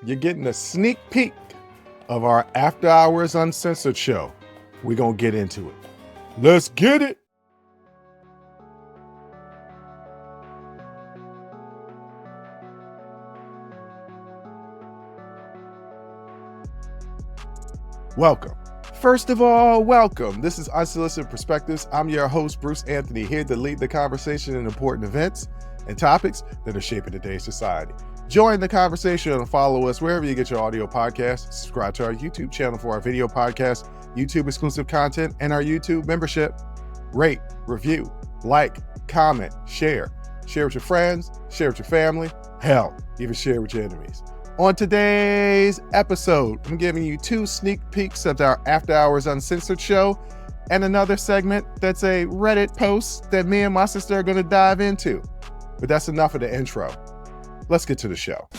You're getting a sneak peek of our After Hours Uncensored show. We're going to get into it. Let's get it. Welcome. First of all, welcome. This is Unsolicited Perspectives. I'm your host, Bruce Anthony, here to lead the conversation in important events and topics that are shaping today's society. Join the conversation and follow us wherever you get your audio podcasts. Subscribe to our YouTube channel for our video podcast, YouTube exclusive content, and our YouTube membership. Rate, review, like, comment, share. Share with your friends, share with your family, hell, even share with your enemies. On today's episode, I'm giving you 2 sneak peeks of our After Hours Uncensored show and another segment that's a Reddit post that me and my sister are going to dive into. But that's enough of the intro. Let's get to the show.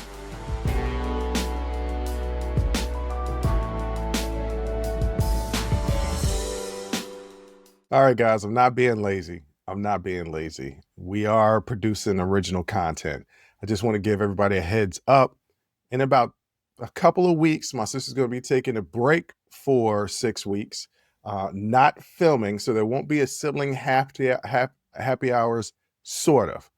All right, guys, I'm not being lazy. We are producing original content. I just want to give everybody a heads up. In about a couple of weeks, my sister's going to be taking a break for 6 weeks, not filming, so there won't be a sibling happy hours, sort of.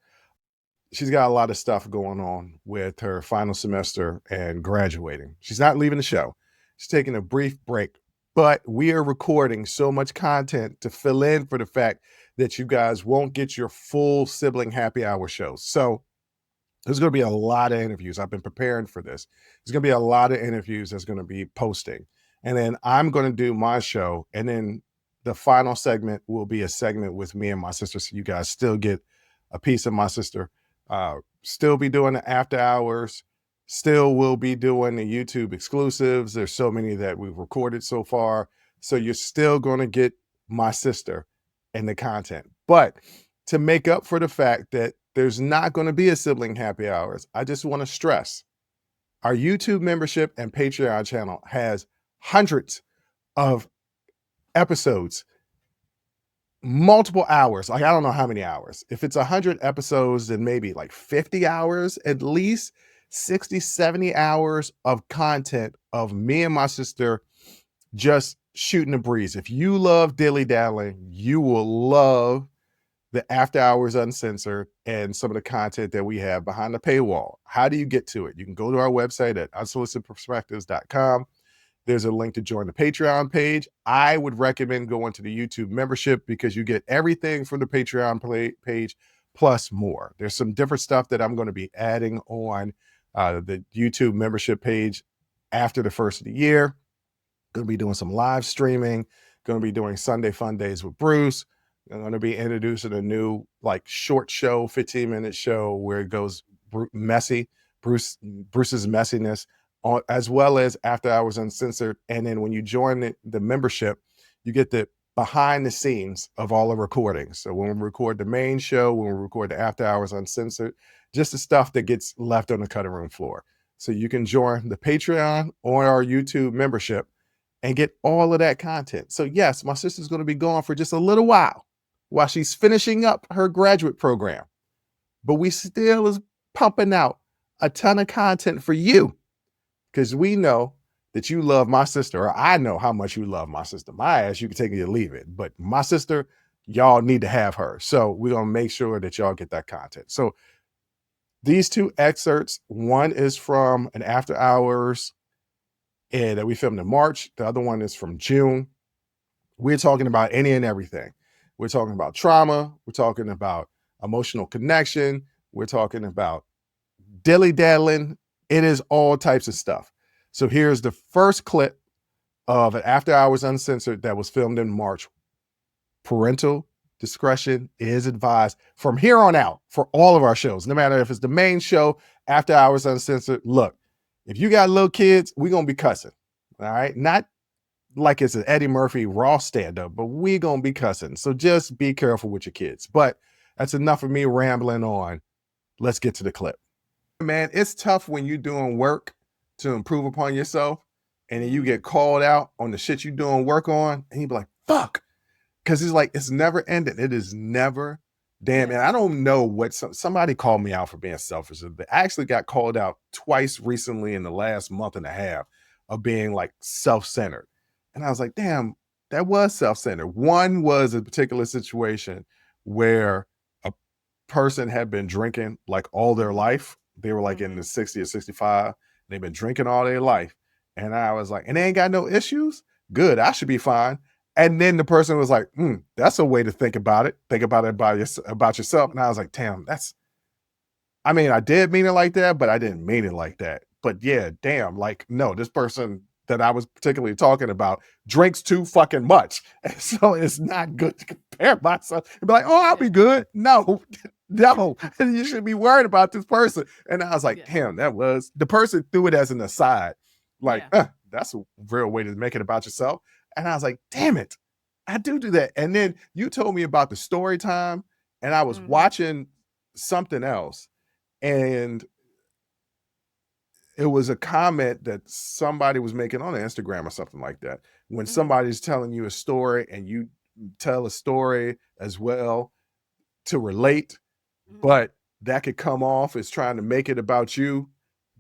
She's got a lot of stuff going on with her final semester and graduating. She's not leaving the show. She's taking a brief break, but we are recording so much content to fill in for the fact that you guys won't get your full sibling happy hour shows. So there's going to be a lot of interviews. I've been preparing for this. There's going to be a lot of interviews that's going to be posting. And then I'm going to do my show. And then the final segment will be a segment with me and my sister. So you guys still get a piece of my sister. Still be doing the after hours. Still will be doing the YouTube exclusives. There's so many that we've recorded so far. So you're still going to get my sister and the content. But to make up for the fact that there's not going to be a sibling happy hours, I just want to stress our YouTube membership and Patreon channel has hundreds of episodes, multiple hours. Like, I don't know how many hours. If it's 100 episodes, then maybe like 50 hours, at least 60, 70 hours of content of me and my sister just shooting the breeze. If you love dilly-dallying, you will love the After Hours Uncensored and some of the content that we have behind the paywall. How do you get to it? You can go to our website at unsolicitedperspectives.com. There's a link to join the Patreon page. I would recommend going to the YouTube membership because you get everything from the Patreon page plus more. There's some different stuff that I'm going to be adding on the YouTube membership page after the first of the year. Going to be doing some live streaming. Going to be doing Sunday Fun Days with Bruce. I'm going to be introducing a new short show, 15-minute show where it goes messy, Bruce's messiness, as well as After Hours Uncensored. And then when you join the membership, you get the behind the scenes of all the recordings. So when we record the main show, when we record the After Hours Uncensored, just the stuff that gets left on the cutting room floor. So you can join the Patreon or our YouTube membership and get all of that content. So yes, my sister's going to be gone for just a little while she's finishing up her graduate program. But we still is pumping out a ton of content for you because we know that you love my sister, or I know how much you love my sister. My ass, you can take it or leave it. But my sister, y'all need to have her. So we're going to make sure that y'all get that content. So these 2 excerpts, one is from an After Hours that we filmed in March. The other one is from June. We're talking about any and everything. We're talking about trauma. We're talking about emotional connection. We're talking about dilly-daddling. It is all types of stuff. So here's the first clip of an After Hours Uncensored that was filmed in March. Parental discretion is advised from here on out for all of our shows, no matter if it's the main show, After Hours Uncensored. Look, if you got little kids, we're going to be cussing. All right? Not like it's an Eddie Murphy Raw stand-up, but we gonna be cussing. So just be careful with your kids. But that's enough of me rambling on. Let's get to the clip. Man, it's tough when you're doing work to improve upon yourself and then you get called out on the shit you're doing work on and you be like, fuck. Because it's like, it's never ending. It is never Damn, and I don't know what somebody called me out for being selfish. I actually got called out twice recently in the last month and a half of being like self-centered. And I was like, damn, that was self-centered. One was a particular situation where a person had been drinking like all their life. They were like in the 60 or 65. They've been drinking all their life. And I was like, and they ain't got no issues? Good, I should be fine. And then the person was like, that's a way to think about it. Think about it about yourself. And I was like, damn, I mean, I did mean it like that, but I didn't mean it like that. But yeah, damn, like, no, this person that I was particularly talking about drinks too fucking much. And so it's not good to compare myself and be like, oh, I'll be good. No, no, you should be worried about this person. And I was like, damn, the person threw it as an aside. Like, that's a real way to make it about yourself. And I was like, damn it, I do that. And then you told me about the story time, and I was watching something else, and it was a comment that somebody was making on Instagram or something like that. When somebody's telling you a story and you tell a story as well to relate, but that could come off as trying to make it about you,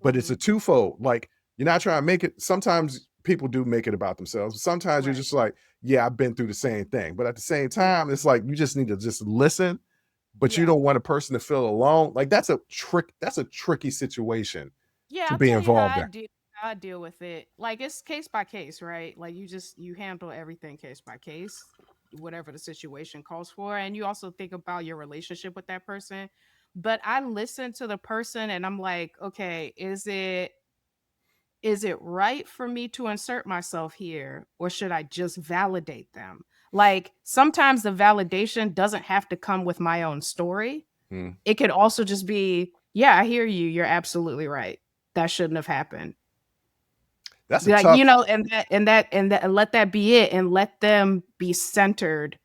but it's a twofold. Like, you're not trying to make it. Sometimes people do make it about themselves. Sometimes you're just like, yeah, I've been through the same thing. But at the same time, it's like, you just need to just listen, but you don't want a person to feel alone. Like, that's a tricky situation to I'll be tell you involved in. how I deal with it. Like, it's case by case, right? Like, you handle everything case by case, whatever the situation calls for, and you also think about your relationship with that person. But I listen to the person and I'm like, okay, is it right for me to insert myself here, or should I just validate them? Like, sometimes the validation doesn't have to come with my own story. It could also just be, yeah, I hear you. You're absolutely right. That shouldn't have happened. That's a Like, tough. and let that be it, and let them be centered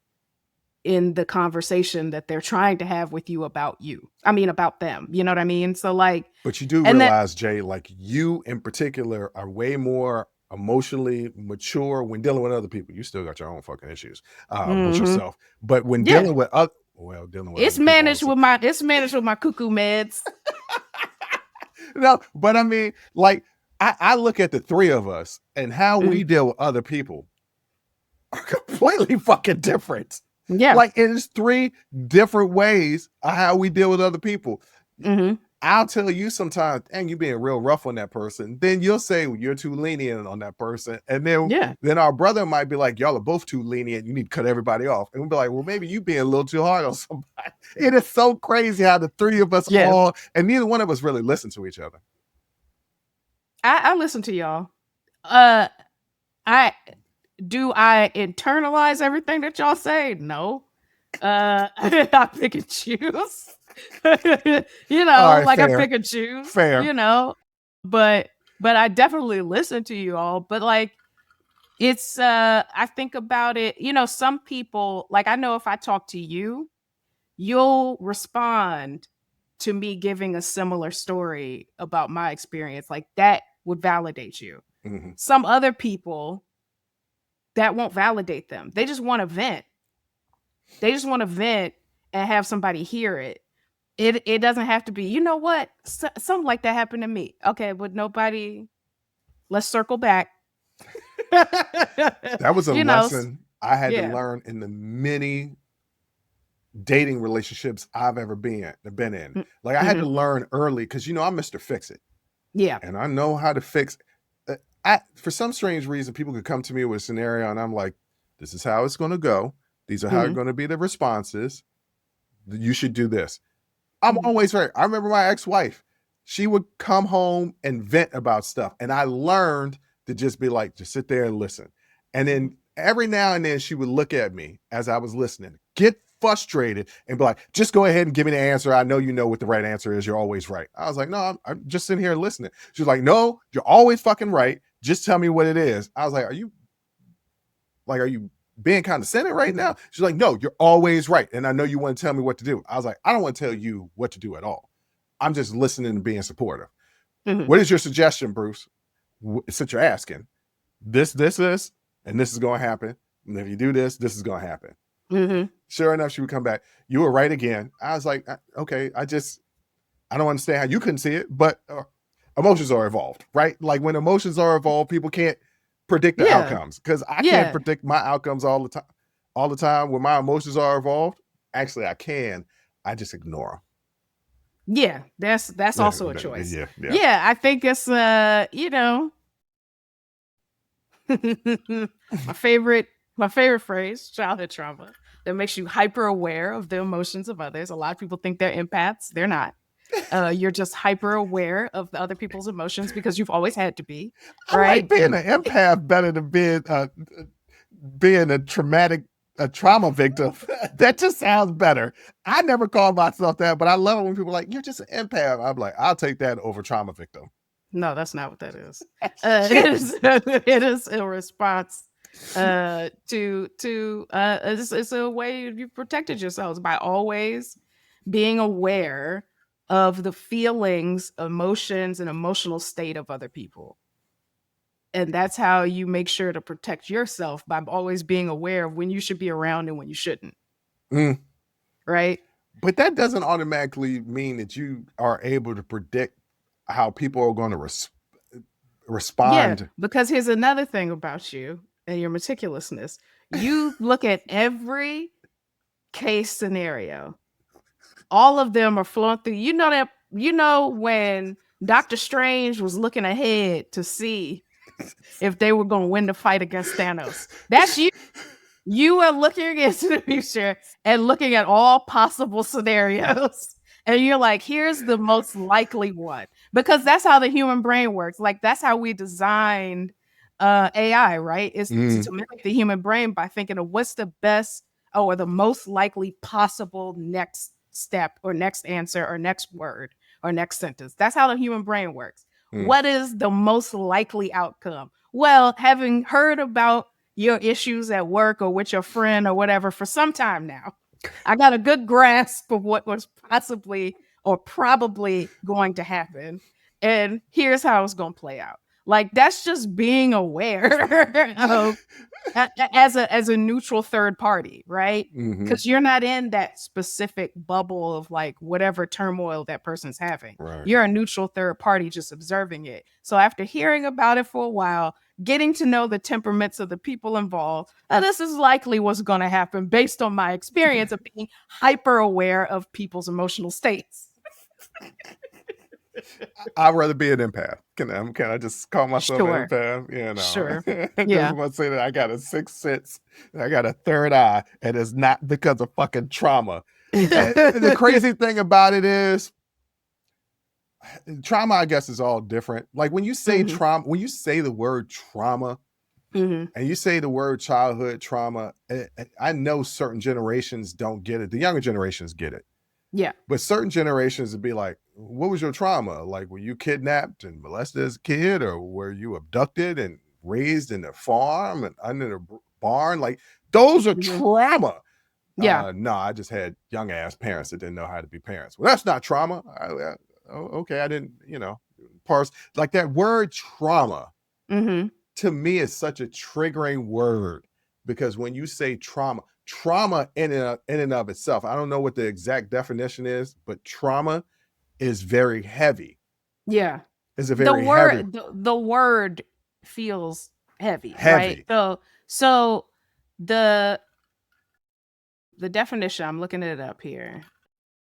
in the conversation that they're trying to have with you about you. I mean, about them. You know what I mean? So, like, But you do and that, realize, Jay, like, you in particular are way more emotionally mature when dealing with other people. You still got your own fucking issues with yourself. But when yeah, dealing with other it's people managed also. with my cuckoo meds. No, but I mean, like, I look at the three of us and how we deal with other people are completely fucking different. Yeah. Like, it's three different ways of how we deal with other people. I'll tell you sometimes, and you being real rough on that person. Then you'll say, well, you're too lenient on that person. And then our brother might be like, y'all are both too lenient. You need to cut everybody off. And we'll be like, well, maybe you being a little too hard on somebody. It is so crazy how the three of us all, and neither one of us really listen to each other. I listen to y'all. I internalize everything that y'all say? No. I pick and choose. All right, like, I fair. pick and choose, Fair. but I definitely listen to you all. But, like, it's I think about it, some people, like, I know if I talk to you, you'll respond to me giving a similar story about my experience. Like, that would validate you. Some other people, that won't validate them. They just want to vent. They just want to vent and have somebody hear it. It doesn't have to be, you know what? Something like that happened to me. Okay, but nobody. Let's circle back. That was a you know, lesson I had to yeah, learn in the many dating relationships I've ever been in. Like, I had to learn early because, I'm Mr. Fix It. yeah, And I know how to fix. For some strange reason, people could come to me with a scenario, and I'm like, "This is how it's going to go. These are how going to be the responses. You should do this." I'm always right. I remember my ex-wife. She would come home and vent about stuff, and I learned to just be like, just sit there and listen. And then every now and then, she would look at me as I was listening, get frustrated, and be like, just go ahead and give me the answer. I know you know what the right answer is. You're always right. I was like, no, I'm just sitting here listening. She was like, no, you're always fucking right. Just tell me what it is. I was like, are you being condescending right now? She's like, no, you're always right. And I know you want to tell me what to do. I was like, I don't want to tell you what to do at all. I'm just listening and being supportive. What is your suggestion, Bruce? Since you're asking, this, and this is going to happen. And if you do this, this is going to happen. Mm-hmm. Sure enough, she would come back. You were right again. I was like, okay, I don't understand how you couldn't see it, but emotions are evolved, right? Like when emotions are evolved, people can't predict the Yeah. outcomes because I can't Yeah. predict my outcomes all the time. All the time when my emotions are evolved, actually, I can. I just ignore Yeah. That's also a them. choice. Yeah, yeah. Yeah. I think it's my favorite phrase, childhood trauma, that makes you hyper aware of the emotions of others. A lot of people think they're empaths. They're not. You're just hyper aware of the other people's emotions because you've always had to be, I like right? being an empath better than being a trauma victim. That just sounds better. I never called myself that, but I love it when people are like, "You're just an empath." I'm like, I'll take that over trauma victim. No, that's not what that is. It Shit. is it is a response it's a way you protected yourselves by always being aware of the feelings, emotions, and emotional state of other people. And that's how you make sure to protect yourself, by always being aware of when you should be around and when you shouldn't. Mm. Right? But that doesn't automatically mean that you are able to predict how people are going to Yeah, respond. because here's another thing about you and your meticulousness. You look at every case scenario. All of them are flowing through. When Doctor Strange was looking ahead to see if they were going to win the fight against Thanos. That's you. You are looking into the future and looking at all possible scenarios. And you're like, here's the most likely one. Because that's how the human brain works. Like, that's how we designed AI, right? Is to mimic the human brain by thinking of what's the best or the most likely possible next step or next answer or next word or next sentence. That's how the human brain works. What is the most likely outcome? Well, having heard about your issues at work or with your friend or whatever for some time now, I got a good grasp of what was possibly or probably going to happen. And here's how it's going to play out. Like, that's just being aware of as a neutral third party, right? Because you're not in that specific bubble of like whatever turmoil that person's having. Right. You're a neutral third party just observing it. So after hearing about it for a while, getting to know the temperaments of the people involved, this is likely what's going to happen based on my experience of being hyper aware of people's emotional states. I'd rather be an empath. Can I just call myself an Sure. empath? You know, Sure. just Yeah. want to say that I got a sixth sense, I got a third eye, and it's not because of fucking trauma. And the crazy thing about it is, trauma, I guess, is all different. Like when you say trauma, when you say the word trauma, Mm-hmm. and you say the word childhood trauma, I know certain generations don't get it. The younger generations get it. Yeah. But certain generations would be like, what was your trauma? Like, were you kidnapped and molested as a kid, or were you abducted and raised in a farm and under a barn? Like, those are trauma. Yeah. No, I just had young ass parents that didn't know how to be parents. Well, that's not trauma. Okay, I didn't, parse like that word trauma. Mm-hmm. To me is such a triggering word because when you say trauma in and of itself, I don't know what the exact definition is, but trauma is very heavy. Yeah. It's a very heavy. The word feels heavy, right? Heavy. So the definition, I'm looking it up here.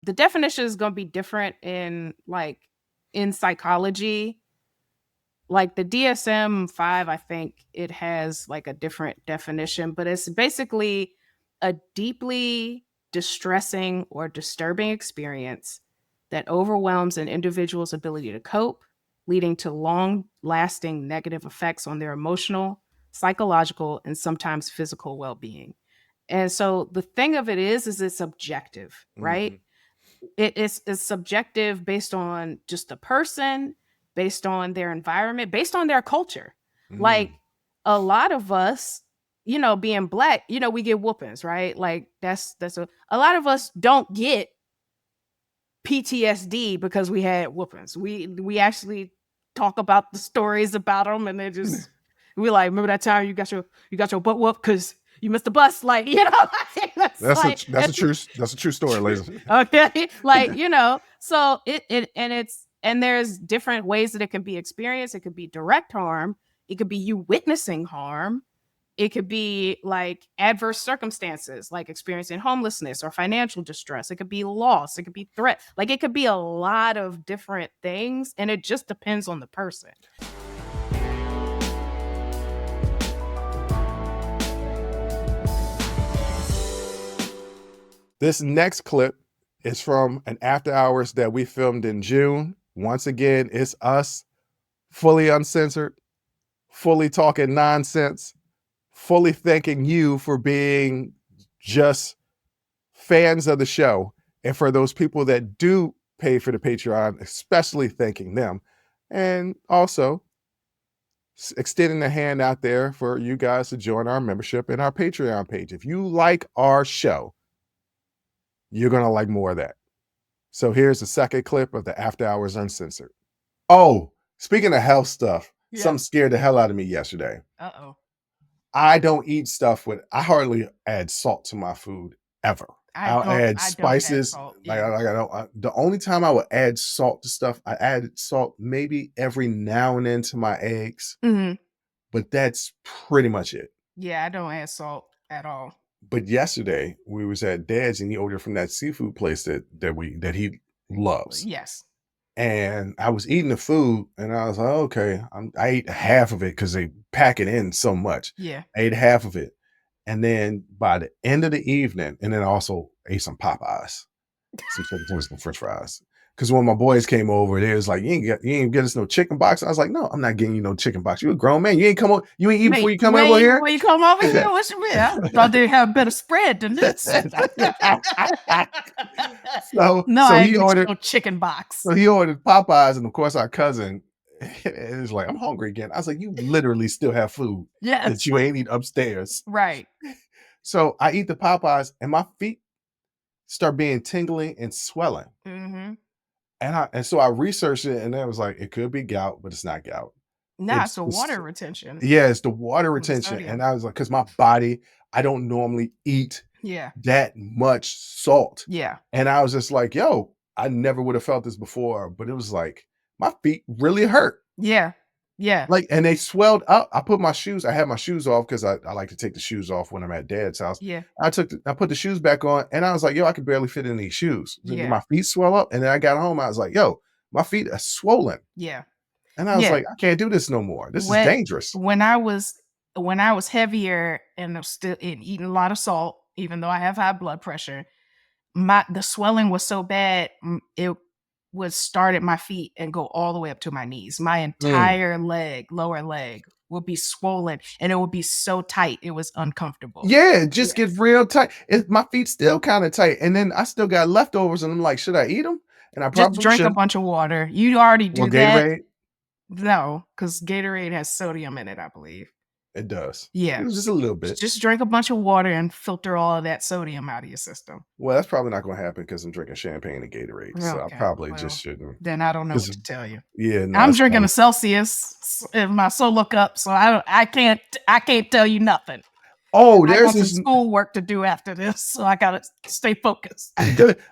The definition is going to be different in psychology. Like the DSM-5, I think it has like a different definition, but it's basically a deeply distressing or disturbing experience that overwhelms an individual's ability to cope, leading to long-lasting negative effects on their emotional, psychological, and sometimes physical well-being. And so the thing of it is it's objective, right? Mm-hmm. It's subjective based on just the person, based on their environment, based on their culture. Like a lot of us, being black, we get whoopings, right? Like that's a lot of us don't get PTSD because we had whoopings. We actually talk about the stories about them, and they just we like, remember that time you got your butt whooped because you missed the bus. Like, you know, That's a true story, ladies. Okay. Like, you know, so and there's different ways that it can be experienced. It could be direct harm. It could be you witnessing harm. It could be like adverse circumstances, like experiencing homelessness or financial distress. It could be loss. It could be threat. Like it could be a lot of different things. And it just depends on the person. This next clip is from an After Hours that we filmed in June. Once again, it's us, fully uncensored, fully talking nonsense, fully thanking you for being just fans of the show. And for those people that do pay for the Patreon, especially thanking them. And also extending a hand out there for you guys to join our membership and our Patreon page. If you like our show, you're going to like more of that. So here's the second clip of the After Hours Uncensored. Oh, speaking of health stuff, something scared the hell out of me yesterday. Uh-oh. I don't eat stuff I hardly add salt to my food ever. I'll add spices. Salt, I don't. The only time I would add salt to stuff, I added salt maybe every now and then to my eggs. Mm-hmm. But that's pretty much it. Yeah, I don't add salt at all. But yesterday we was at Dad's and he ordered from that seafood place that he loves. Yes. And I was eating the food and I was like, okay, I ate half of it because they pack it in so much. Yeah. I ate half of it. And then by the end of the evening, and then I also ate some Popeyes, some French fries. Because when my boys came over, they was like, you ain't get us no chicken box. I was like, no, I'm not getting you no chicken box. You a grown man. You ain't eat before you come over here? Before you come over here? What's your mean? I thought they have a better spread than this. So he ordered no chicken box. So he ordered Popeyes, and of course our cousin is like, I'm hungry again. I was like, you literally still have food that you ain't eat upstairs. Right. So I eat the Popeyes, and my feet start being tingling and swelling. Mm-hmm. And so I researched it, and it was like, it could be gout, but it's not gout. No, it's the water retention. Yeah, it's the water retention. And I was like, because my body, I don't normally eat that much salt. Yeah. And I was just like, yo, I never would have felt this before, but it was like, my feet really hurt. Yeah. Yeah. Like, and they swelled up. I had my shoes off because I like to take the shoes off when I'm at Dad's house. Yeah. I put the shoes back on and I was like, yo, I could barely fit in these shoes. Yeah. My feet swell up. And then I got home. I was like, yo, my feet are swollen. Yeah. And I was like, I can't do this no more. This is dangerous. When I was heavier and still eating a lot of salt, even though I have high blood pressure, the swelling was so bad, it would start at my feet and go all the way up to my knees. My entire lower leg would be swollen and it would be so tight. It was uncomfortable. Yeah, it just gets real tight. My feet still kind of tight. And then I still got leftovers and I'm like, should I eat them? And I probably just drink a bunch of water. You already do that. Gatorade? No, because Gatorade has sodium in it, I believe. It does. Yeah. Just a little bit. Just drink a bunch of water and filter all of that sodium out of your system. Well, that's probably not going to happen because I'm drinking champagne and Gatorade. So I probably just shouldn't. Then I don't know what to tell you. Yeah. No, I'm drinking a Celsius in my solo cup, so I can't tell you nothing. Oh, there's some schoolwork to do after this, so I gotta stay focused.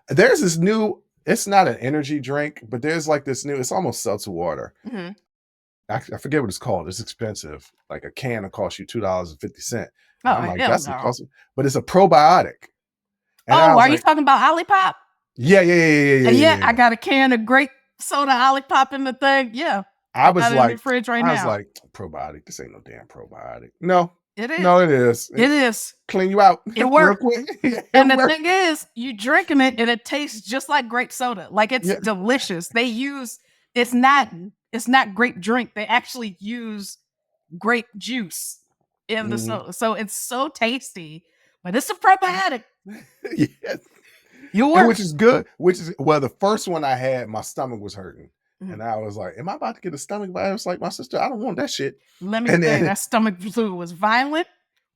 There's this new, it's not an energy drink, but there's like this new, it's almost seltzer water. Mm-hmm. I forget what it's called. It's expensive. Like a can will cost you $2.50. Oh, I'm like, that's expensive. But it's a probiotic. And are you talking about Olipop? Yeah. Yeah, I got a can of grape soda Olipop in the thing. Yeah. I was like, in the fridge right now. I was like, probiotic. This ain't no damn probiotic. No. It is. No, it is. It is. Clean you out. It works. And the thing is, you drinking it and it tastes just like grape soda. Like it's delicious. It's not grape drink. They actually use grape juice in the soda. So it's so tasty, but it's a probiotic. Yes. Which is good. The first one I had, my stomach was hurting. Mm-hmm. And I was like, am I about to get a stomach virus like my sister? I don't want that shit. Let me tell you, that stomach flu was violent,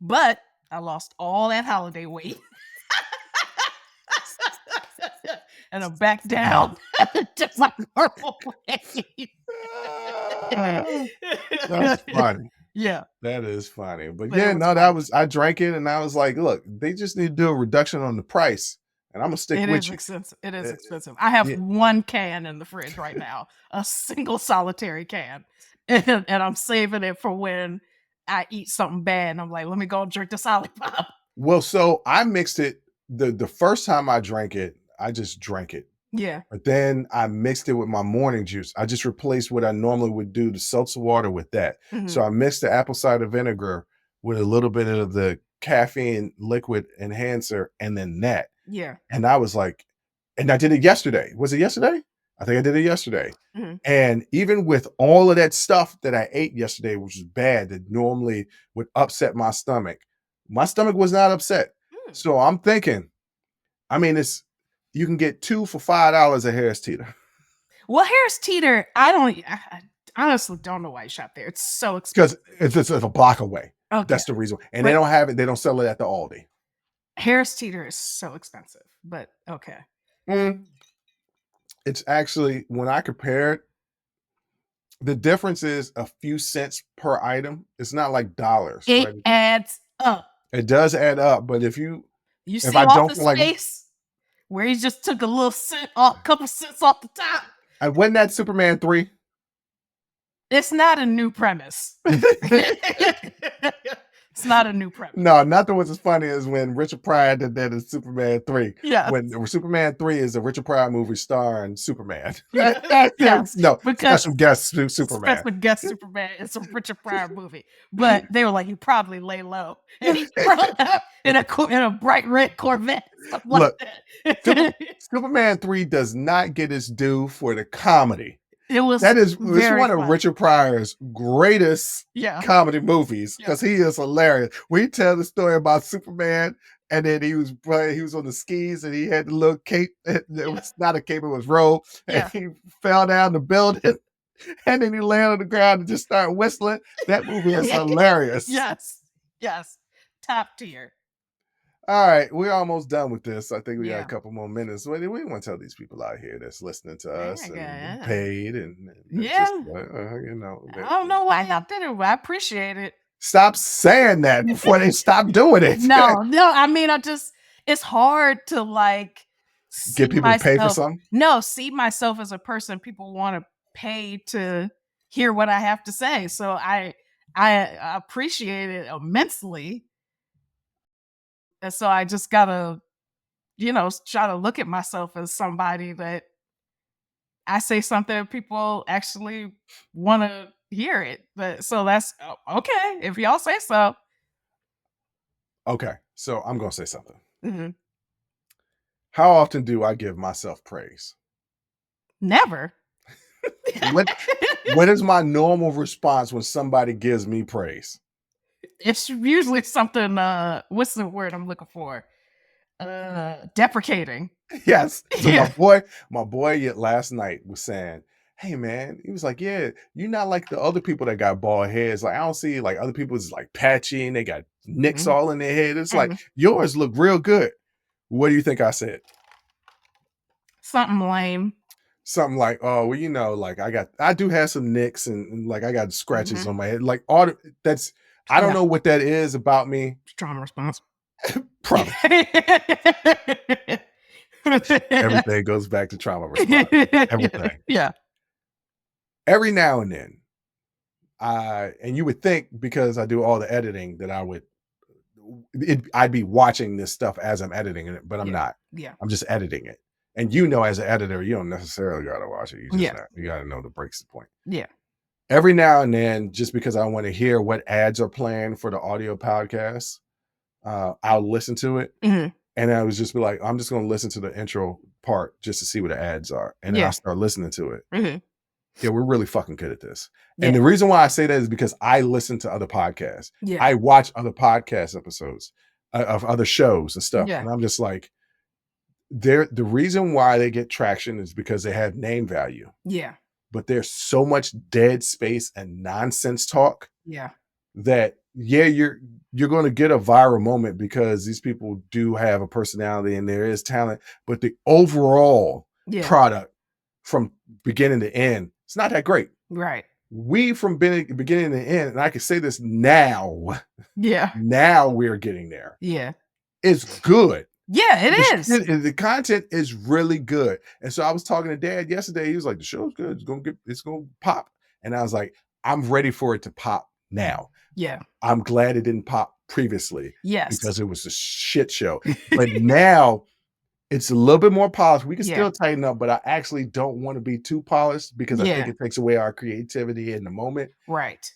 but I lost all that holiday weight. And I'm back down to my normal weight. That's funny. Yeah. That is funny. But But it yeah, was no, funny. I drank it and I was like, look, they just need to do a reduction on the price and I'm gonna stick It with is you. expensive. It is Uh, expensive. I have yeah. 1 can in the fridge right now, a single solitary can, and I'm saving it for when I eat something bad, and I'm like, "Let me go and drink this Olipop." Well, so I mixed it the first time I drank it, I just drank it. Yeah. But then I mixed it with my morning juice. I just replaced what I normally would do, the seltzer water with that. So Mhm. I mixed the apple cider vinegar with a little bit of the caffeine liquid enhancer and then that. Yeah. And I was like, and I did it yesterday. Was it yesterday? I think I did it yesterday. Mhm. And even with all of that stuff that I ate yesterday, which was bad, that normally would upset my stomach was not upset. Mm. So I'm thinking, I mean, it's you can get 2 for $5 at Harris Teeter. Well, Harris Teeter, I honestly don't know why you shop there. It's so Because expensive. it's a block away. Okay. That's the reason. And they But don't have it, they don't sell it at the Aldi. Harris Teeter is so expensive, but okay. Mm, it's actually when I compare it, the difference is a few cents per item. It's not like dollars, It right? adds up. It does add up, but You if see I don't Office feel like Space where he just took a little cent off, couple cents off the top? I wasn't that Superman 3. It's not a new premise. It's not a new premise. No, nothing was as funny as when Richard Pryor did that in Superman 3. Yes. When Superman 3 is a Richard Pryor movie starring Superman. Yes, No, because special guest Superman. special guest Superman. It's a Richard Pryor movie, but they were like, "You probably lay low," and he brought up in a bright red Corvette, something like Look, that. Superman 3 does not get its due for the comedy. It was It's very one of funny. Richard Pryor's greatest Yeah, comedy movies yeah, because he is hilarious. We tell the story about Superman, and then he was on the skis and he had the little cape. It was not a cape, it was robe, and yeah. he fell down the building, and then he landed on the ground and just started whistling. That movie is hilarious. Yes, yes, top tier. All right, we're almost done with this. I think we got a Yeah. couple more minutes. What do we want to tell these people out here that's listening to us and Yeah. paid and just Yeah. I don't know why y'all did it, but I appreciate it. stop saying that before they stop doing it. No, I mean, it's hard to like Get see people to pay for myself. something. No, see myself as a person people want to pay to hear what I have to say. So I appreciate it immensely. And so I just gotta, try to look at myself as somebody that I say something people actually want to hear it. But so that's okay if y'all say so. Okay, so I'm gonna say something. Mhm. How often do I give myself praise? Never. What what is my normal response when somebody gives me praise? It's usually something, what's the word I'm looking for? Deprecating. Yes. So Yeah. my boy yet last night was saying, "Hey man," he was like, "Yeah, you're not like the other people that got bald heads. Like I don't see like other people's like patchy and they got nicks Mhm, all in their head. It's like mhm. yours look real good." What do you think I said? Something lame. Something like, "Oh, well, like I do have some nicks and like I got scratches Mhm. on my head." Like all that's I don't Yeah, know what that is about me. trauma response. Probably everything goes back to trauma response. Everything. Yeah, Every now and then, and you would think because I do all the editing that I'd be watching this stuff as I'm editing it, but I'm yeah, not. yeah, I'm just editing it. And as an editor, you don't necessarily gotta watch it. yeah, You gotta know the breaks the point. yeah, Every now and then, just because I want to hear what ads are playing for the audio podcast, I'll listen to it. mhm, And I was just be like, I'm just gonna listen to the intro part just to see what the ads are. And then I yeah, start listening to it. mhm, Yeah, we're really fucking good at this. And yeah, the reason why I say that is because I listen to other podcasts. yeah, I watch other podcast episodes of other shows and stuff. yeah, And I'm just like, the reason why they get traction is because they have name value. yeah, But there's so much dead space and nonsense talk yeah, that you're going to get a viral moment because these people do have a personality and there is talent, but the overall yeah, product from beginning to end, it's not that great. right. we from beginning to end, and I can say this now. Yeah. Now we're getting there. Yeah. It's good. Yeah, it is. The content is really good. And so I was talking to Dad yesterday. He was like, "The show's good. It's gonna pop." And I was like, "I'm ready for it to pop now." Yeah. I'm glad it didn't pop previously Yes. because it was a shit show. But now it's a little bit more polished. We can Yeah. still tighten up, but I actually don't want to be too polished because I think Yeah. it takes away our creativity in the moment. Right.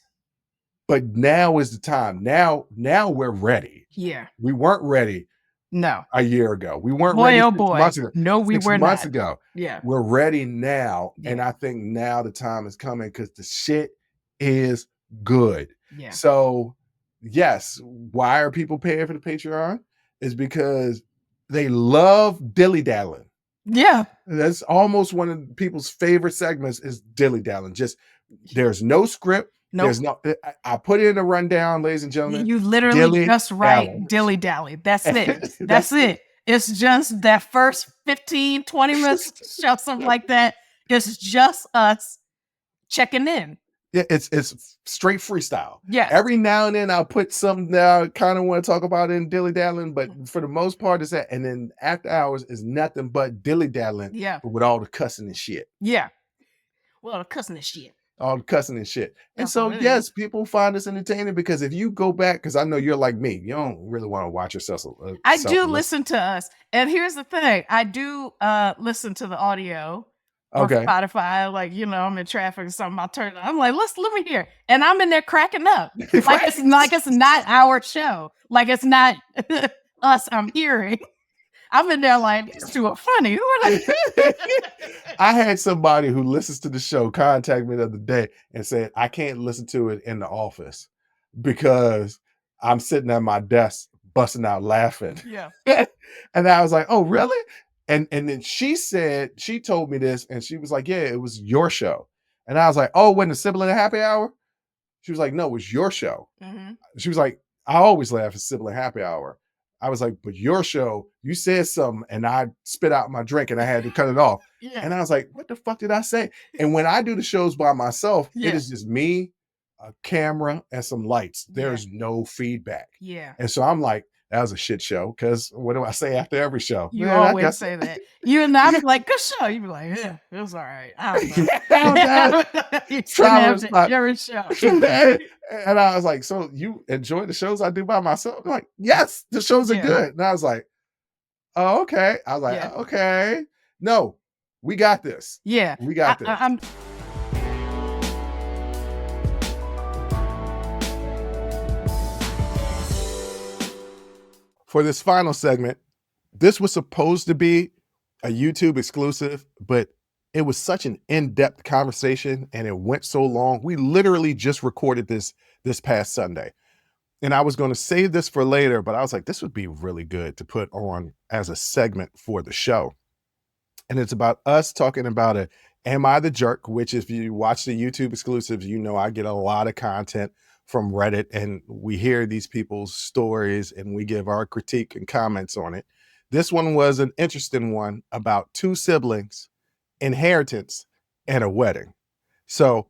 But now is the time. Now we're ready. Yeah. We weren't ready No. a year ago. We weren't Boy, ready oh 6 boy. months ago. No, we 6 were months not. ago. Yeah. We're ready now. And Yeah. I think now the time is coming because the shit is good. Yeah. So, yes, why are people paying for the Patreon? Is because they love dilly-dallying. Yeah. That's almost one of people's favorite segments is dilly-dallying. Just there's no script. Nope. There's no I put it in a rundown, ladies and gentlemen. You literally just write Dilly-dally. dilly-dally. That's it. That's it. It's just that first 15, 20 minutes show, something like that. It's just us checking in. Yeah, it's straight freestyle. Yes. Every now and then I'll put something that I kind of want to talk about in dilly-dallying, but for the most part it's that. And then After Hours is nothing but dilly-dallying, Yeah. but with all the cussing and shit. Yeah. Well, the cussing and shit. All the cussing and shit. And That's so, what it yes, is. people find this entertaining because if you go back, because I know you're like me, you don't really want to watch yourself. I do listen to us. And here's the thing. I do listen to the audio on Okay. Spotify. Like, you know, I'm in traffic or something. I'll turn it on. I'm like, let me hear. And I'm in there cracking up. Like it's not our show. Like it's not us I'm hearing. I'm in there like, these two are funny. Who are they? I had somebody who listens to the show contact me the other day and said, I can't listen to it in the office because I'm sitting at my desk busting out laughing. Yeah. And I was like, oh, really? And then she told me this and she was like, yeah, it was your show. And I was like, oh, when the Sibling Happy Hour? She was like, no, it was your show. Mm-hmm. She was like, I always laugh at Sibling Happy Hour. I was like, but your show, you said something and I spit out my drink and I had to cut it off. Yeah. And I was like, what the fuck did I say? And when I do the shows by myself, Yeah. it is just me, a camera, and some lights. There's no feedback. Yeah. And so I'm like, that was a shit show. Because what do I say after every show? You always say that. You and I be like, good show. You be like, yeah, it was all right. I don't know. Your show. And I was like, so you enjoy the shows I do by myself? I'm like, yes, the shows are good. And I was like, oh, okay. I was like, okay. No, we got this. Yeah. We got this. For this final segment, this was supposed to be a YouTube exclusive, but it was such an in-depth conversation and it went so long. We literally just recorded this past Sunday. And I was going to save this for later, but I was like, this would be really good to put on as a segment for the show. And it's about us talking about it. Am I the Jerk? Which if you watch the YouTube exclusives, you know I get a lot of content from Reddit and we hear these people's stories and we give our critique and comments on it. This one was an interesting one about two siblings, inheritance, and a wedding. So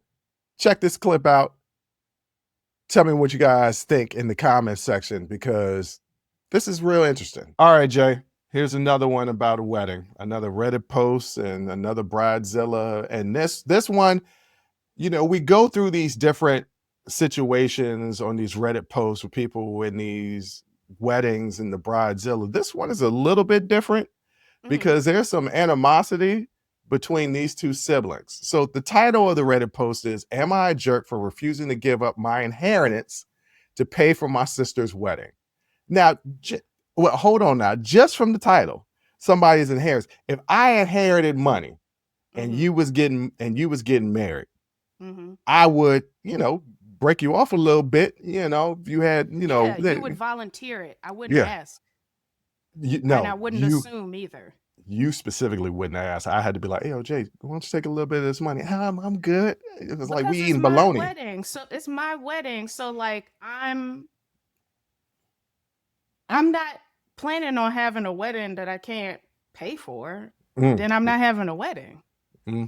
check this clip out. Tell me what you guys think in the comments section because this is real interesting. All right, Jay, here's another one about a wedding, another Reddit post and another Bridezilla. And this one, you know, we go through these different situations on these Reddit posts with people in these weddings and the Bridezilla. This one is a little bit different because there's some animosity between these two siblings. So the title of the Reddit post is, am I a jerk for refusing to give up my inheritance to pay for my sister's wedding? Now, well, hold on now. Just from the title, somebody's inheritance. If I inherited money and you was getting married, I would, you know, break you off a little bit, you know, if you had, you know. Yeah, you would volunteer it. I wouldn't ask. No. And I wouldn't assume either. You specifically wouldn't ask. I had to be like, hey, Jay, why don't you take a little bit of this money? I'm good. It was like we eating bologna. Wedding. So it's my wedding. So like I'm not planning on having a wedding that I can't pay for. Then I'm not having a wedding.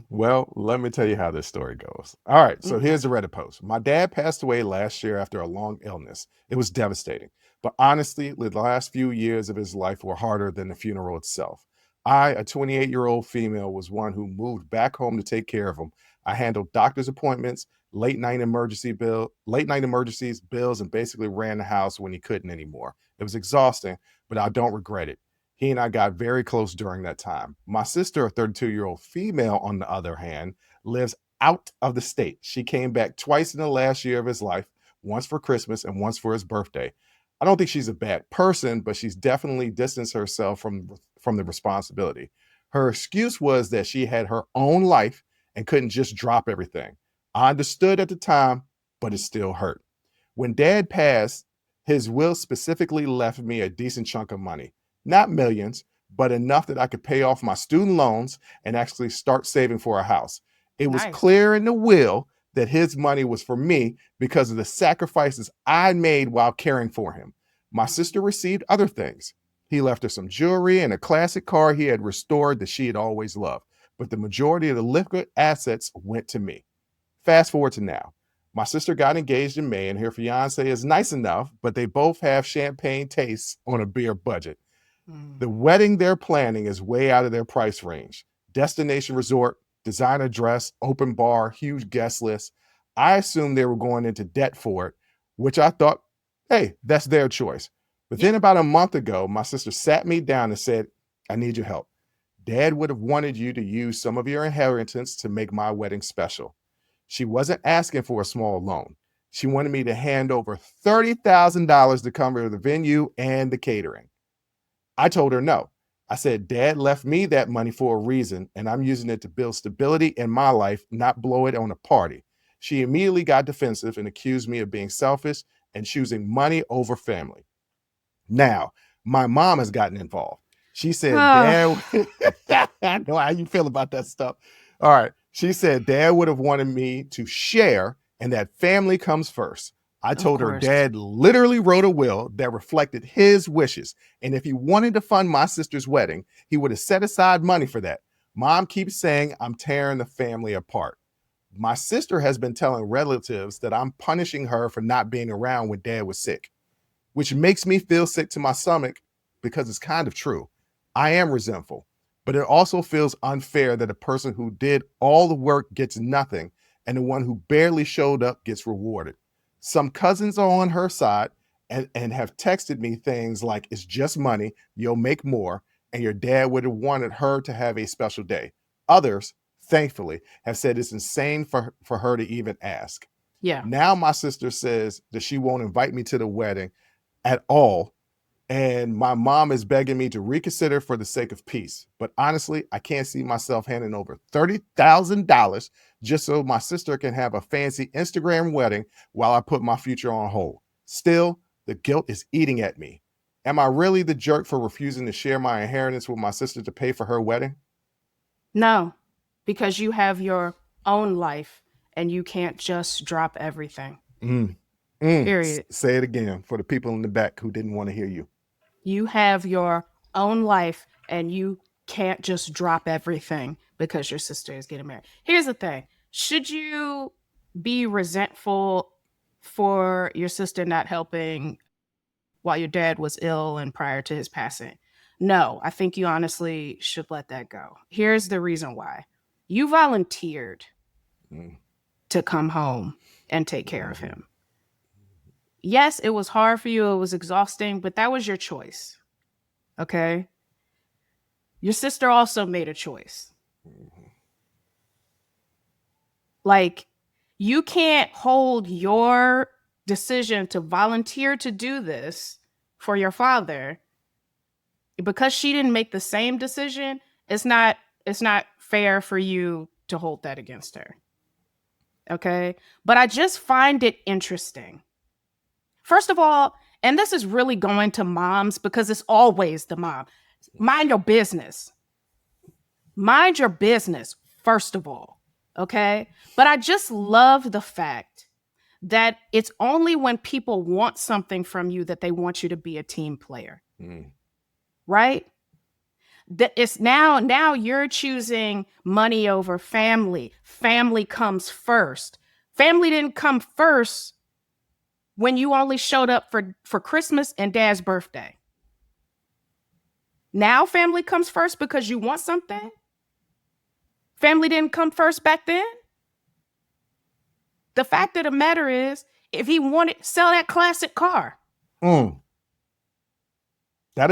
Well, let me tell you how this story goes. All right, so Okay. here's the Reddit post. My dad passed away last year after a long illness. It was devastating. But honestly, the last few years of his life were harder than the funeral itself. I, a 28-year-old female, was one who moved back home to take care of him. I handled doctor's appointments, late night emergencies, bills, and basically ran the house when he couldn't anymore. It was exhausting, but I don't regret it. He and I got very close during that time. My sister, a 32-year-old female, on the other hand, lives out of the state. She came back twice in the last year of his life, once for Christmas and once for his birthday. I don't think she's a bad person, but she's definitely distanced herself from the responsibility. Her excuse was that she had her own life and couldn't just drop everything. I understood at the time, but it still hurt. When dad passed, his will specifically left me a decent chunk of money. Not millions, but enough that I could pay off my student loans and actually start saving for a house. It was Nice. clear in the will that his money was for me because of the sacrifices I made while caring for him. My sister received other things. He left her some jewelry and a classic car he had restored that she had always loved, but the majority of the liquid assets went to me. Fast forward to now. My sister got engaged in May, and her fiance is nice enough, but they both have champagne tastes on a beer budget. The Mm. wedding they're planning is way out of their price range. Destination resort, designer dress, open bar, huge guest list. I assumed they were going into debt for it, which I thought, hey, that's their choice. But Yeah. then about a month ago, my sister sat me down and said, I need your help. Dad would have wanted you to use some of your inheritance to make my wedding special. She wasn't asking for a small loan. She wanted me to hand over $30,000 to cover the venue and the catering. I told her no. I said, Dad left me that money for a reason, and I'm using it to build stability in my life, not blow it on a party. She immediately got defensive and accused me of being selfish and choosing money over family. Now, my mom has gotten involved. She said, Dad, I know how you feel about that stuff. All right. She said, Dad would have wanted me to share and that family comes first. I Of told her course. dad literally wrote a will that reflected his wishes. And if he wanted to fund my sister's wedding, he would have set aside money for that. Mom keeps saying I'm tearing the family apart. My sister has been telling relatives that I'm punishing her for not being around when dad was sick, which makes me feel sick to my stomach because it's kind of true. I am resentful, but it also feels unfair that a person who did all the work gets nothing and the one who barely showed up gets rewarded. Some cousins are on her side and have texted me things like, it's just money, you'll make more, and your dad would have wanted her to have a special day. Others, thankfully, have said it's insane for her to even ask. Yeah. Now my sister says that she won't invite me to the wedding at all. And my mom is begging me to reconsider for the sake of peace. But honestly, I can't see myself handing over $30,000 just so my sister can have a fancy Instagram wedding while I put my future on hold. Still, the guilt is eating at me. Am I really the jerk for refusing to share my inheritance with my sister to pay for her wedding? No, because you have your own life and you can't just drop everything. Mm. Period. Say it again for the people in the back who didn't want to hear you. You have your own life and you can't just drop everything because your sister is getting married. Here's the thing. Should you be resentful for your sister not helping while your dad was ill and prior to his passing? No, I think you honestly should let that go. Here's the reason why. You volunteered Mm. to come home and take care of Mhm. him. Yes, it was hard for you, it was exhausting, but that was your choice. Okay? Your sister also made a choice. Mhm. Like, you can't hold your decision to volunteer to do this for your father because she didn't make the same decision. It's not fair for you to hold that against her. Okay? But I just find it interesting. First of all, and this is really going to moms because it's always the mom. Mind your business. Mind your business, first of all. Okay? But I just love the fact that it's only when people want something from you that they want you to be a team player, Mm. right? It's now you're choosing money over family. Family comes first. Family didn't come first when you only showed up for Christmas and dad's birthday. Now family comes first because you want something. Family didn't come first back then. The fact of the matter is, if he wanted, sell that classic car. That'll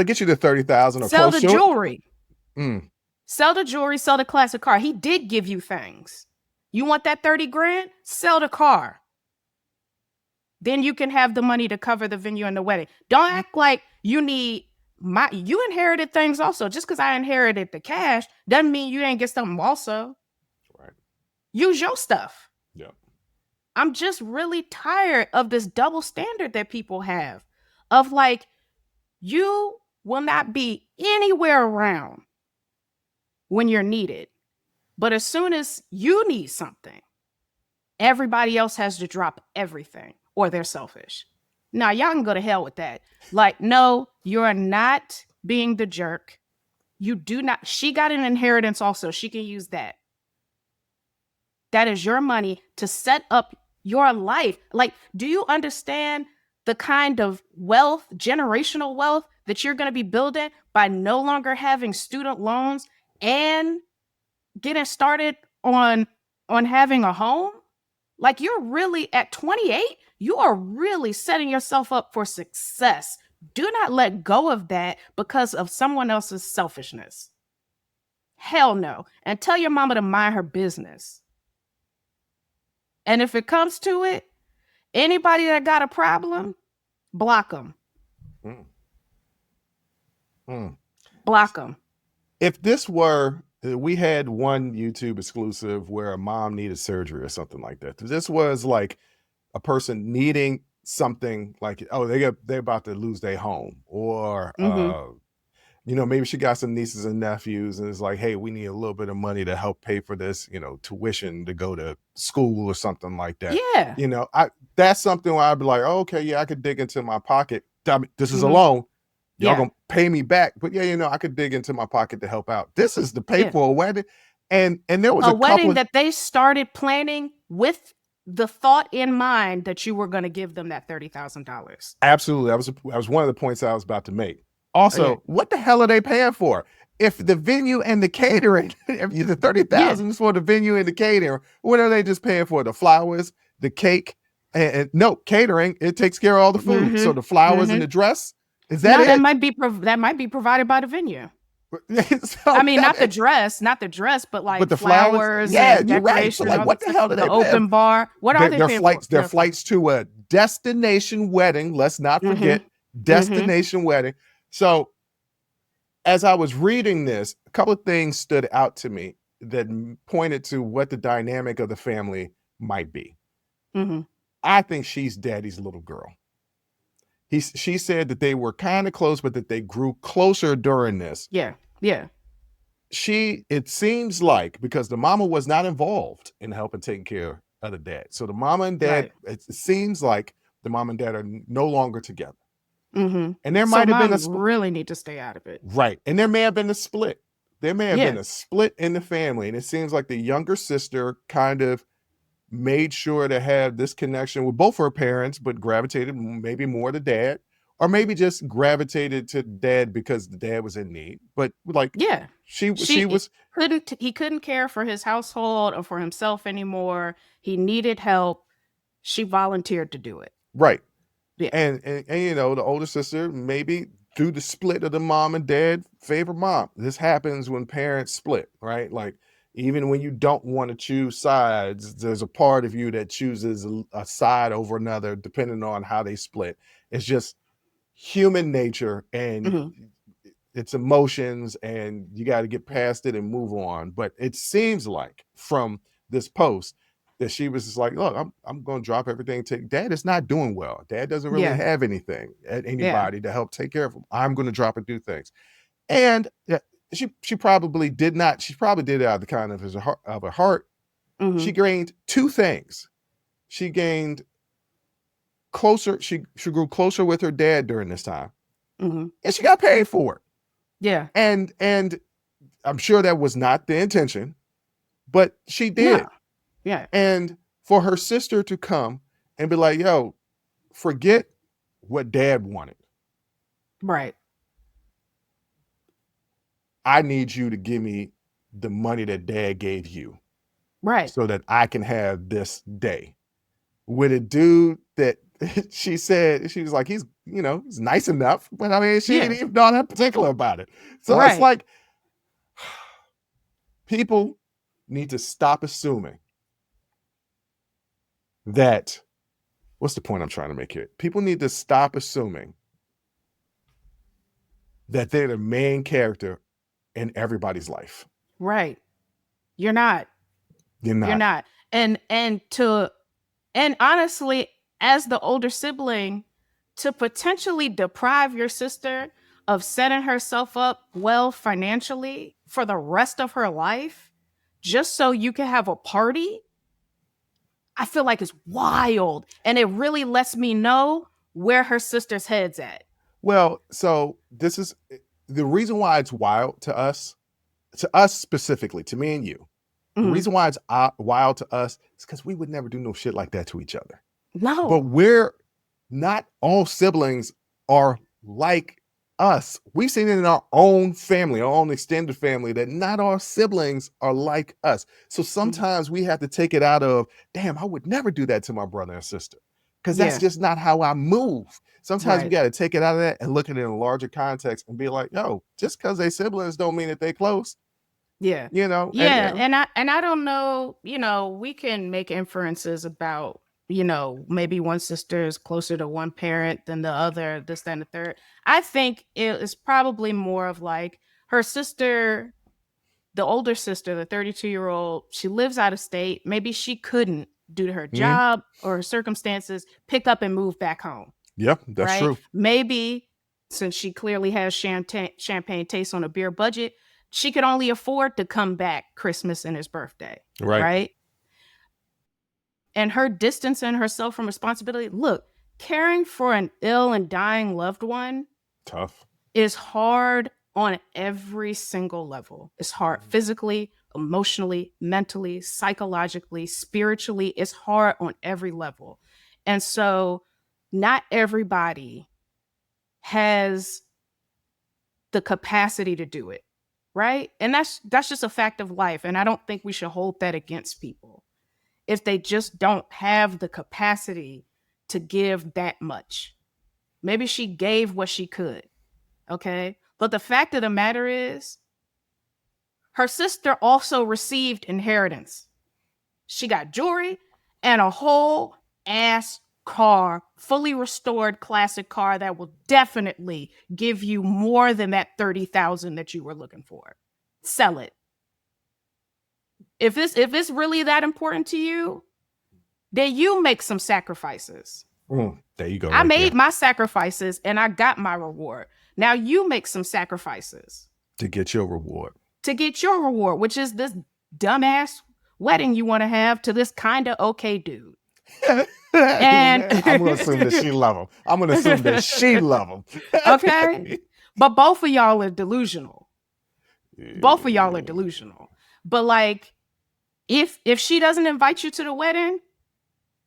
get you to 30,000 or sell close the to jewelry. it. Sell the jewelry, sell the classic car. He did give you things. You want that 30 grand? Sell the car. Then you can have the money to cover the venue and the wedding. Don't act like you inherited things also. Just because I inherited the cash doesn't mean you didn't get something also. Right. Use your stuff. Yeah. I'm just really tired of this double standard that people have of like, you will not be anywhere around when you're needed. But as soon as you need something, everybody else has to drop everything or they're selfish. Now, y'all can go to hell with that. Like, no, you're not being the jerk. You do not. She got an inheritance also. She can use that. That is your money to set up your life. Like, do you understand the kind of wealth, generational wealth that you're going to be building by no longer having student loans and getting started on having a home? Like, you're really at 28, you are really setting yourself up for success. Do not let go of that because of someone else's selfishness. Hell no. And tell your mama to mind her business. And if it comes to it, anybody that got a problem, block them. Block them. If this were, we had one YouTube exclusive where a mom needed surgery or something like that. This was like a person needing something like, oh, they're about to lose their home, or maybe she got some nieces and nephews and it's like, hey, we need a little bit of money to help pay for this, tuition to go to school or something like that. Yeah. That's something where I'd be like, oh, okay, yeah, I could dig into my pocket. This is a loan. Y'all gonna pay me back, but I could dig into my pocket to help out. This is to pay for a wedding, and there was a wedding that they started planning with the thought in mind that you were going to give them that $30,000. Absolutely, that was one of the points I was about to make. Also, what the hell are they paying for? If the venue and the catering, if the 30,000 is for the venue and the catering, what are they just paying for? The flowers, the cake, and no catering. It takes care of all the food. So the flowers and the dress. Is that it? That might be provided by the venue. I mean, not the dress, but like the flowers. Yeah, you're right. So like, what the hell do they pay? Open bar. What are they paying for? Their flights to a destination wedding. Let's not forget destination wedding. So as I was reading this, a couple of things stood out to me that pointed to what the dynamic of the family might be. I think she's daddy's little girl. She said that they were kind of close, but that they grew closer during this. Yeah. It seems like, because the mama was not involved in helping taking care of the dad. So the mama and dad, it seems like the mom and dad are no longer together. And there might have been really need to stay out of it. Right. And there may have been a split. There may have been a split in the family. And it seems like the younger sister kind of made sure to have this connection with both her parents, but gravitated maybe more to dad, or maybe just gravitated to dad because the dad was in need. But like, he couldn't care for his household or for himself anymore. He needed help. She volunteered to do it. Right. Yeah. And the older sister, maybe through the split of the mom and dad, favor mom. This happens when parents split, right? Like, even when you don't want to choose sides, there's a part of you that chooses a side over another, depending on how they split. It's just human nature and it's emotions, and you got to get past it and move on. But it seems like from this post that she was just like, look, I'm going to drop everything. Dad is not doing well. Dad doesn't really have anything, anybody to help take care of him. I'm going to drop and do things. And she probably did not. She probably did it out of the kindness of her heart. She gained two things. She gained closer. She grew closer with her dad during this time, and she got paid for it. Yeah. And I'm sure that was not the intention, but she No. did. Yeah. And for her sister to come and be like, yo, forget what dad wanted. Right. I need you to give me the money that dad gave you Right. so that I can have this day. With a dude that she said, she was like, he's, he's nice enough, but I mean, she ain't Yeah. even all that particular about it. So it's Right. like, people need to stop assuming that, what's the point I'm trying to make here? People need to stop assuming that they're the main character in everybody's life. Right. You're not. You're You're not. not. And honestly, as the older sibling, to potentially deprive your sister of setting herself up well financially for the rest of her life just so you can have a party, I feel like it's wild. And it really lets me know where her sister's head's at. Well, so this is the reason why it's wild to us specifically, to me and you. The Mhm. reason why it's wild to us is because we would never do no shit like that to each other. But No. we're not all siblings are like us. We've seen it in our own family, our own extended family, that not all siblings are like us. So Mhm. sometimes we have to take it out of, damn, I would never do that to my brother and sister, because that's Yeah. just not how I move. Sometimes we Right. got to take it out of that and look at it in a larger context and be like, yo, just because they siblings don't mean that they close, Yeah. and Yeah, and I don't know, we can make inferences about, maybe one sister is closer to one parent than the other, this, that, and the third. I think it is probably more of like her sister, the older sister, the 32-year-old, she lives out of state. Maybe she couldn't, due to her Mhm. job or her circumstances, pick up and move back home, Yeah, that's right? true. Maybe since she clearly has champagne taste on a beer budget, she could only afford to come back Christmas and his birthday, Right. right? And her distancing herself from responsibility. Look, caring for an ill and dying loved one Tough. is hard on every single level. It's hard physically, emotionally, mentally, psychologically, spiritually. It's hard on every level. And so, not everybody has the capacity to do it, right? And that's just a fact of life, and I don't think we should hold that against people if they just don't have the capacity to give that much. Maybe she gave what she could, okay? But the fact of the matter is, her sister also received inheritance. She got jewelry and a whole ass car, fully restored classic car that will definitely give you more than that 30,000 that you were looking for. Sell it. If it's really that important to you, then you make some sacrifices. There you go, I right made there. my sacrifices and I got my reward. Now you make some sacrifices To get your reward. to get your reward, which is this dumbass wedding you want to have to this kind of okay dude. And Man, I'm gonna assume that she love him. I'm gonna assume that she love him. okay, but both of y'all are delusional. Both of y'all are Yeah. delusional. But like, if she doesn't invite you to the wedding,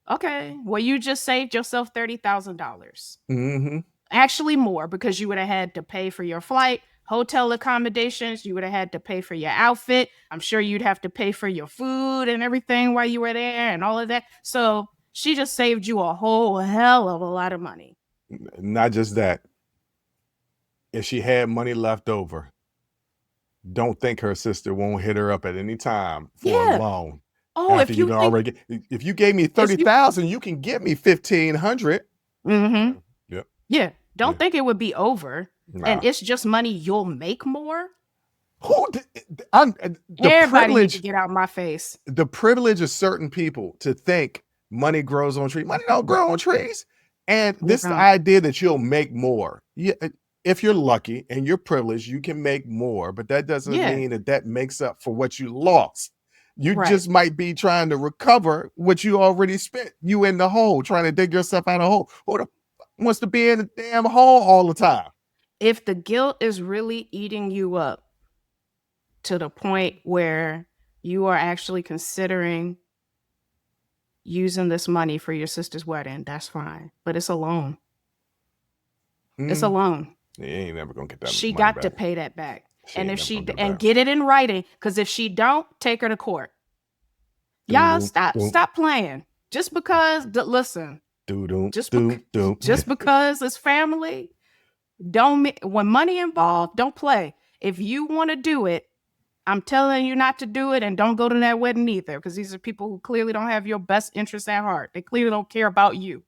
okay, well you just saved yourself $30,000. Mm-hmm. Actually, more, because you would have had to pay for your flight, hotel accommodations. You would have had to pay for your outfit. I'm sure you'd have to pay for your food and everything while you were there and all of that. So she just saved you a whole hell of a lot of money. Not just that. If she had money left over, don't think her sister won't hit her up at any time for a Yeah. loan. Oh, After if you you done think already if you gave me if you 30,000, you can get me 1,500. mm-hmm. Yep. Yeah. Yeah. Don't think it would be over. And Nah. it's just money you'll make more. Who Everybody need to get out my face. the privilege of certain people to think money grows on trees. Money don't grow on trees. And You this know, idea that you'll make more. Yeah, if you're lucky and you're privileged, you can make more, but that doesn't yeah, mean that that makes up for what you lost. You right. just might be trying to recover what you already spent. You in the hole, trying to dig yourself out of hole. Who the wants to be in the damn hole all the time? if the guilt is really eating you up to the point where you are actually considering using this money for your sister's wedding, that's fine. But it's a loan. It's a loan. You ain't never gonna get that She money got to back. pay that back. She And ain't if never gonna she get it and back. get it in writing, because if she don't, take her to court. Y'all stop playing. Just because listen, just because it's family, when money involved, don't play. If you want to do it, I'm telling you not to do it, and don't go to that wedding either, because these are people who clearly don't have your best interests at heart. They clearly don't care about you.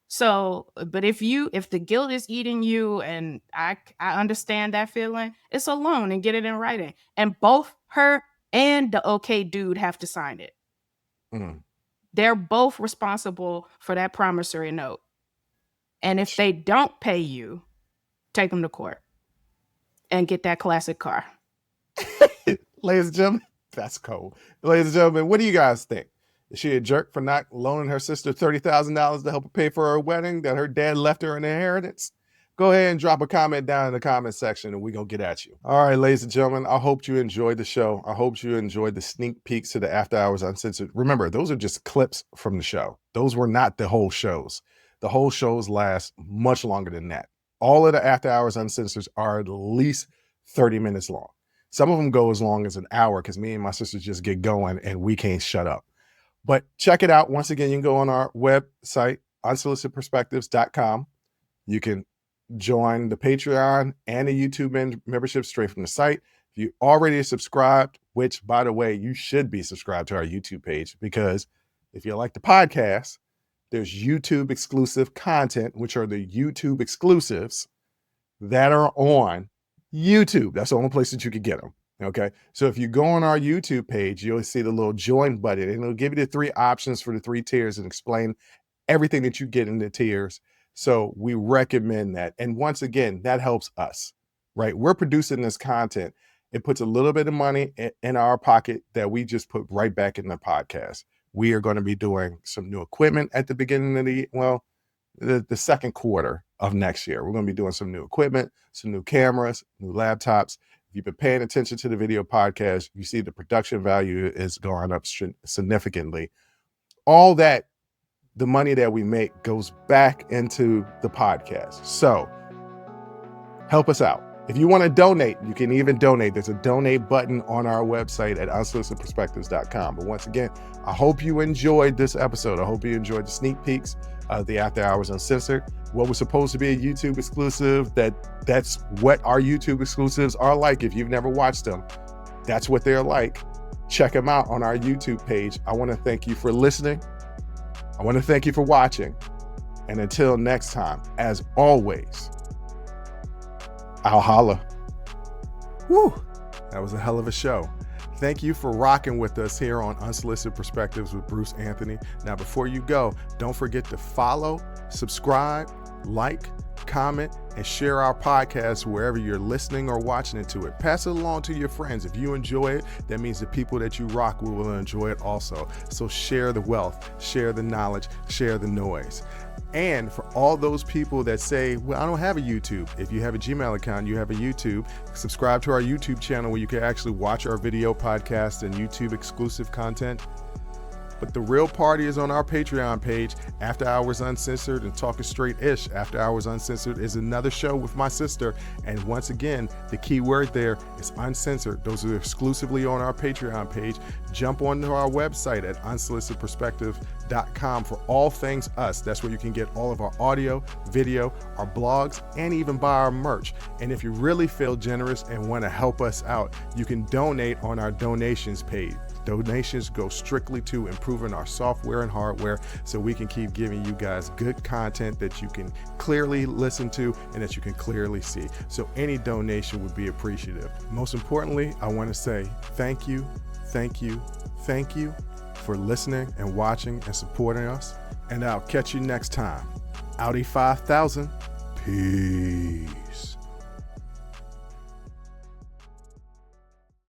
So, but if the guilt is eating you, and I understand that feeling, it's a loan and get it in writing. And both her and the okay dude have to sign it. They're both responsible for that promissory note. And if they don't pay you, take them to court and get that classic car. Ladies and gentlemen, that's cold. Ladies and gentlemen, what do you guys think? Is she a jerk for not loaning her sister $30,000 to help her pay for her wedding that her dad left her in inheritance? Go ahead and drop a comment down in the comment section and we're going to get at you. All right, ladies and gentlemen, I hope you enjoyed the show. I hope you enjoyed the sneak peeks to the After Hours Uncensored. Remember, those are just clips from the show. Those were not the whole shows. The whole shows last much longer than that. All of the After Hours Uncensored are at least 30 minutes long. Some of them go as long as an hour because me and my sisters just get going and we can't shut up. But check it out. Once again, you can go on our website, unsolicitedperspectives.com. You can join the Patreon and the YouTube membership straight from the site. If you already subscribed, which, by the way, you should be subscribed to our YouTube page, because if you like the podcast, there's YouTube exclusive content, which are the YouTube exclusives that are on YouTube. That's the only place that you can get them. Okay. So if you go on our YouTube page, you'll see the little join button and it'll give you the 3 options for the 3 tiers and explain everything that you get in the tiers. So we recommend that. And once again, that helps us, right? We're producing this content. It puts a little bit of money in our pocket that we just put right back in the podcast. We are going to be doing some new equipment at the beginning of the second quarter of next year. We're going to be doing some new equipment, some new cameras, new laptops. If you've been paying attention to the video podcast, you see the production value is going up significantly. All that, the money that we make goes back into the podcast. So help us out. If you want to donate, you can even donate. There's a donate button on our website at unsolicitedperspectives.com. But once again, I hope you enjoyed this episode. I hope you enjoyed the sneak peeks of the After Hours Uncensored. What was supposed to be a YouTube exclusive, that's what our YouTube exclusives are like. If you've never watched them, that's what they're like. Check them out on our YouTube page. I want to thank you for listening. I want to thank you for watching. And until next time, as always, I'll holla. Woo, that was a hell of a show. Thank you for rocking with us here on Unsolicited Perspectives with Bruce Anthony. Now, before you go, don't forget to follow, subscribe, like, comment, and share our podcast wherever you're listening or watching it to it. Pass it along to your friends. If you enjoy it, that means the people that you rock will enjoy it also. So share the wealth, share the knowledge, share the noise. And for all those people that say, well, I don't have a YouTube. If you have a Gmail account, you have a YouTube, subscribe to our YouTube channel where you can actually watch our video podcast and YouTube exclusive content. But the real party is on our Patreon page, After Hours Uncensored and Talking Straight-ish. After Hours Uncensored is another show with my sister. And once again, the key word there is uncensored. Those are exclusively on our Patreon page. Jump onto our website at unsolicitedperspective.com for all things us. That's where you can get all of our audio, video, our blogs, and even buy our merch. And if you really feel generous and want to help us out, you can donate on our donations page. Donations go strictly to improving our software and hardware so we can keep giving you guys good content that you can clearly listen to and that you can clearly see. So any donation would be appreciative. Most importantly, I want to say thank you for listening and watching and supporting us. And I'll catch you next time. Audi 5000. Peace.